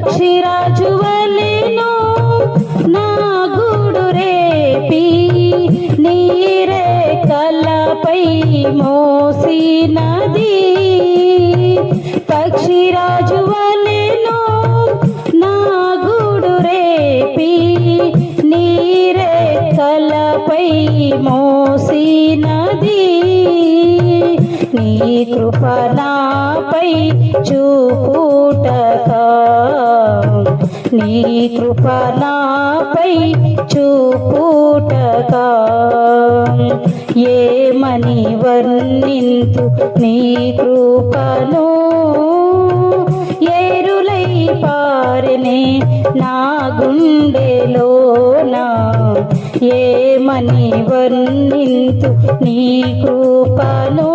పక్షిరాజు వలెను నా గూడు రేపి నీరే కలపై మోసినది. పక్షిరాజు వలెను నా గూడు రేపి నీరే కలపై మోసినది. నీ కృప నాపై చూపుటకా, నీ కృప నాపై చూపుటకా ఏమని వర్ణింతు నీ కృపను. ఏరులై పారెనే నా గుండెలోనా, ఏమని వర్ణింతు నీ కృపను.